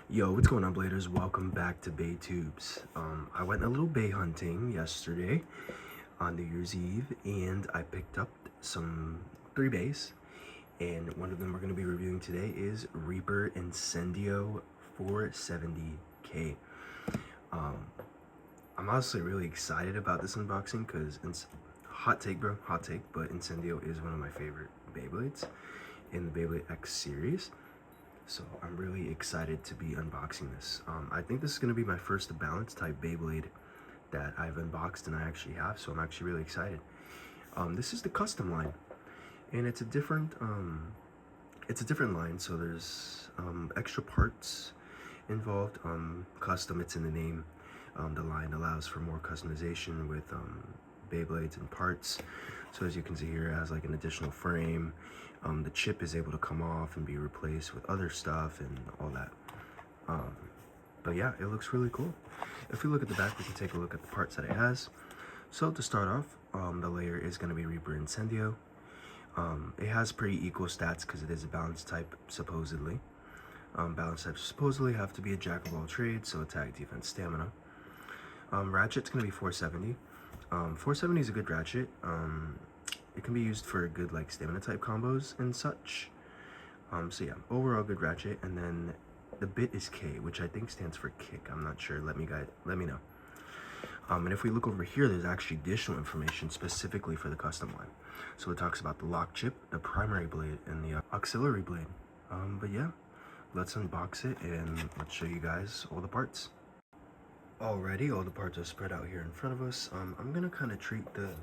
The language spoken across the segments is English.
Yo, what's going on, Bladers? Welcome back to Bay Tubes. I went a little bay hunting yesterday on New Year's Eve, and I picked up some 3 bays, and one of them we're going to be reviewing today is Reaper Incendio 470K. I'm honestly really excited about this unboxing because hot take, bro, hot take, but Incendio is one of my favorite Beyblades in the Beyblade X series. So I'm really excited to be unboxing this. I think this is going to be my first balance type Beyblade that I've unboxed and I actually have, so I'm actually really excited. This is the custom line, and it's a different line. So there's extra parts involved. Custom, it's in the name. The line allows for more customization with Beyblades and parts. So as you can see here, it has like an additional frame. The chip is able to come off and be replaced with other stuff and all that. But yeah, it looks really cool. If we look at the back, we can take a look at the parts that it has. So to start off, the layer is going to be Reaper Incendio. It has pretty equal stats because it is a balance type, supposedly. Balance types supposedly have to be a jack of all trades, so attack, defense, stamina. Ratchet's going to be 470. 470 is a good ratchet. It can be used for good like stamina type combos and such. So yeah, overall good ratchet. And then the bit is K, which I think stands for kick. I'm not sure. Let me know. And if we look over here, there's actually additional information specifically for the custom line. So it talks about the lock chip, the primary blade, and the auxiliary blade. But yeah, let's unbox it and let's show you guys all the parts. Alrighty, all the parts are spread out here in front of us. I'm gonna kind of treat the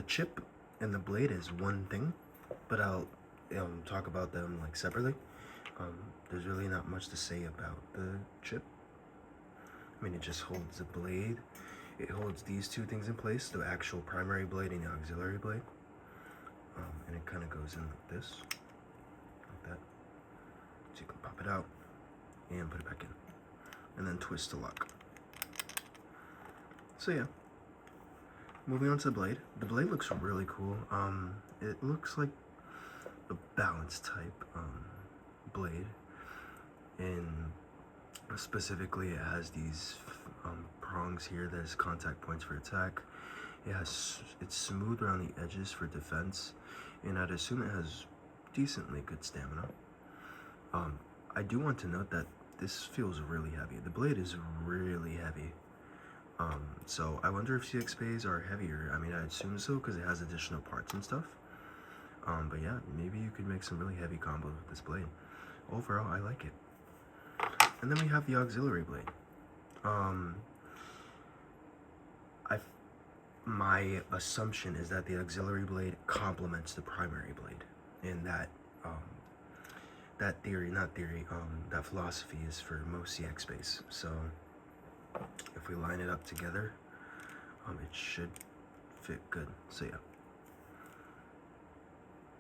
chip and the blade as one thing, but I'll talk about them like separately. There's really not much to say about the chip. I mean, it just holds the blade. It holds these two things in place, the actual primary blade and the auxiliary blade. And it kind of goes in like this, like that. So you can pop it out and put it back in, and then twist to lock. So yeah. Moving on to the blade. The blade looks really cool. It looks like a balance type blade, and specifically it has these prongs here. There's contact points for attack. It's smooth around the edges for defense, and I'd assume it has decently good stamina. I do want to note that this feels really heavy. The blade is really heavy. So I wonder if CX bays are heavier. I mean, I assume so because it has additional parts and stuff. But yeah, maybe you could make some really heavy combos with this blade. Overall, I like it. And then we have the auxiliary blade. My assumption is that the auxiliary blade complements the primary blade, and that that philosophy is for most CX bays. So if we line it up together, it should fit good. So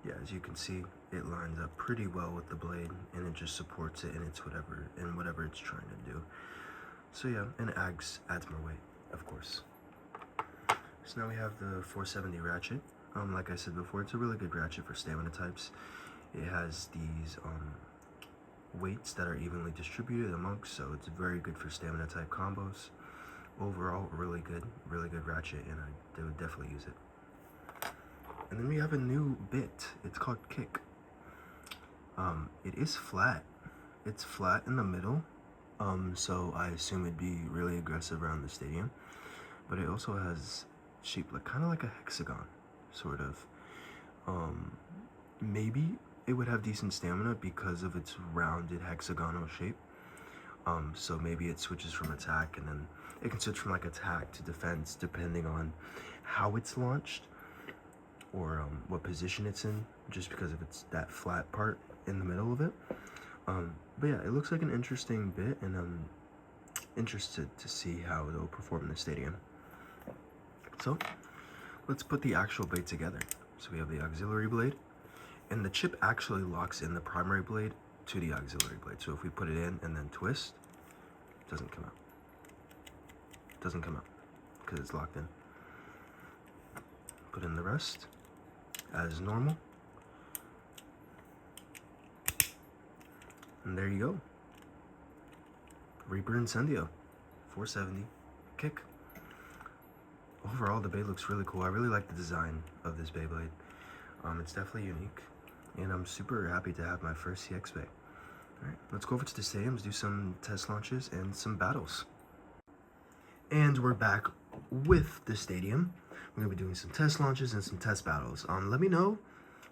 yeah, as you can see, it lines up pretty well with the blade, and it just supports it in whatever it's trying to do. So yeah, and it adds more weight, of course. So now we have the 470 ratchet. Like I said before, it's a really good ratchet for stamina types. It has these weights that are evenly distributed amongst, so it's very good for stamina type combos. Overall, really good ratchet, and I would definitely use it. And then we have a new bit. It's called kick. It is flat. It's flat in the middle, so I assume it'd be really aggressive around the stadium. But it also has shape kind of like a hexagon, sort of. Maybe it would have decent stamina because of its rounded hexagonal shape. So maybe it switches from attack, and then it can switch from like attack to defense depending on how it's launched or what position it's in, just because of it's that flat part in the middle of it. But yeah, it looks like an interesting bit, and I'm interested to see how it'll perform in the stadium. So let's put the actual blade together. So we have the auxiliary blade, and the chip actually locks in the primary blade to the auxiliary blade. So if we put it in and then twist, it doesn't come out. It doesn't come out because it's locked in. Put in the rest as normal. And there you go. Reaper Incendio, 470 kick. Overall, the Beyblade looks really cool. I really like the design of this Beyblade. It's definitely unique, and I'm super happy to have my first CX Bay. Alright, let's go over to the stadiums, do some test launches and some battles. And we're back with the stadium. We're going to be doing some test launches and some test battles. Let me know,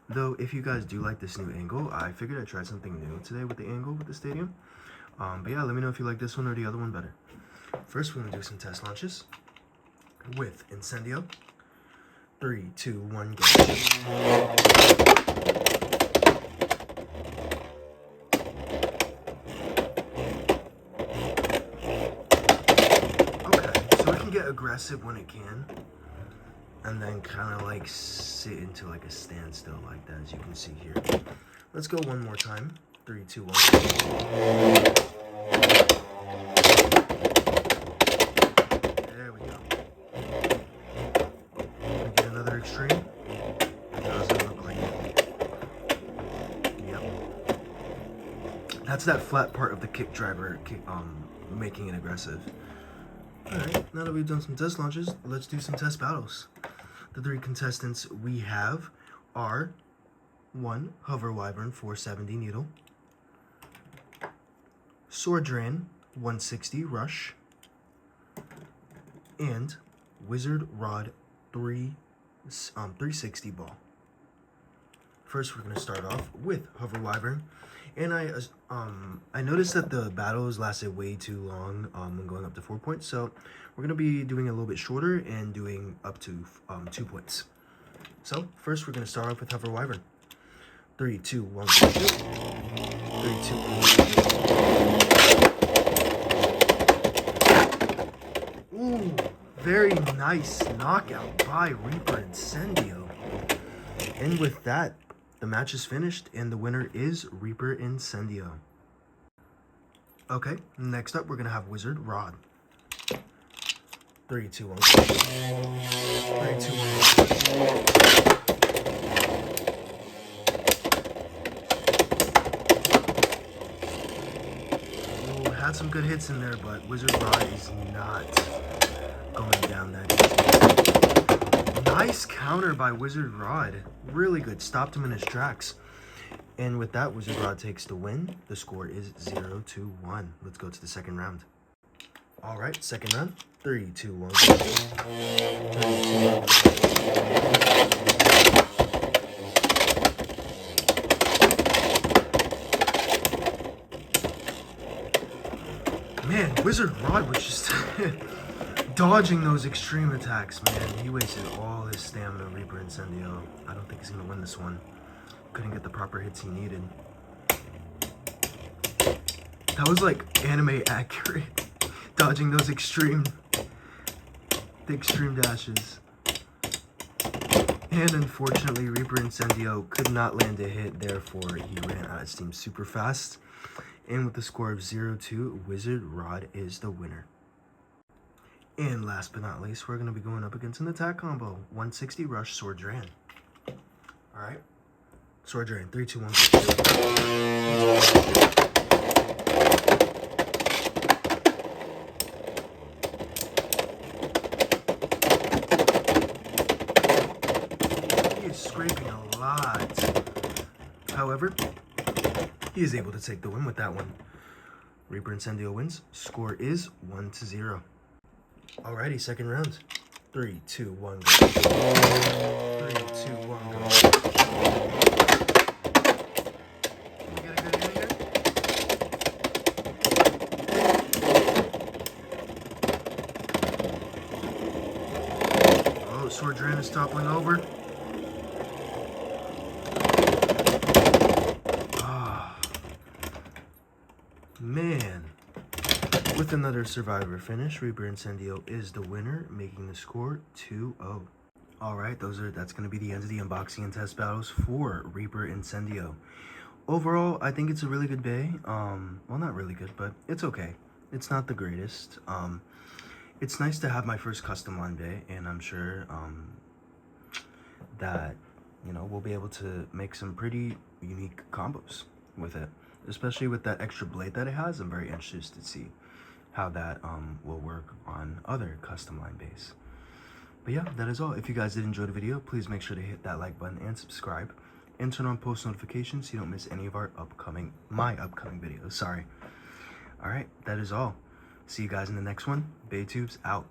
though, if you guys do like this new angle. I figured I'd try something new today with the angle with the stadium. But yeah, let me know if you like this one or the other one better. First, we're going to do some test launches with Incendio. 3, 2, 1, go. Aggressive when it can, and then kind of like sit into like a standstill like that, as you can see here. Let's go one more time. 3, 2, 1. There we go. We get another extreme. It doesn't look like it. Yep. That's that flat part of the kick driver making it aggressive. Alright, now that we've done some test launches, let's do some test battles. The 3 contestants we have are 1. Hover Wyvern 470 Needle, Sword Drain 160 Rush, and Wizard Rod 360 Ball. First, we're going to start off with Hover Wyvern. And I noticed that the battles lasted way too long when going up to 4 points. So we're going to be doing a little bit shorter and doing up to 2 points. So first, we're going to start off with Hover Wyvern. 3, 2, 1, 2. 3, 2, 1. Ooh, very nice knockout by Reaper Incendio. And with that, the match is finished, and the winner is Reaper Incendio. Okay, next up, we're going to have Wizard Rod. 3, 2, 1. 3, 2, 1. Ooh, had some good hits in there, but Wizard Rod is not going down that easy. Nice counter by Wizard Rod. Really good. Stopped him in his tracks. And with that, Wizard Rod takes the win. The score is 0-1. Let's go to the second round. All right, second round. 3, 2, 1. 3, 2, 1. Man, Wizard Rod was just dodging those extreme attacks, man. He wasted all his stamina, Reaper Incendio. I don't think he's going to win this one. Couldn't get the proper hits he needed. That was like anime accurate. Dodging those extreme dashes. And unfortunately, Reaper Incendio could not land a hit. Therefore, he ran out of steam super fast. And with the score of 0-2, Wizard Rod is the winner. And last but not least, we're going to be going up against an attack combo. 160 Rush, Sword Drain. Alright. Sword Drain. 3, 2, 1. He is scraping a lot. However, he is able to take the win with that one. Reaper Incendio wins. Score is 1-0. Alrighty, second round. 3, 2, 1, go. 3, 2, 1, go. Can we get a good hit here? Oh, Sword Drain is toppling over. Ah, man. With another survivor finish, Reaper Incendio is the winner, making the score 2-0. Alright, that's going to be the end of the unboxing and test battles for Reaper Incendio. Overall, I think it's a really good bay. Well, not really good, but it's okay. It's not the greatest. It's nice to have my first custom line bay, and I'm sure that, we'll be able to make some pretty unique combos with it. especially with that extra blade that it has. I'm very interested to see how that will work on other custom line base. But yeah, that is all. If you guys did enjoy the video, please make sure to hit that like button and subscribe, and turn on post notifications so you don't miss any of my upcoming videos. Sorry. All right, that is all. See you guys in the next one. BayTubes out.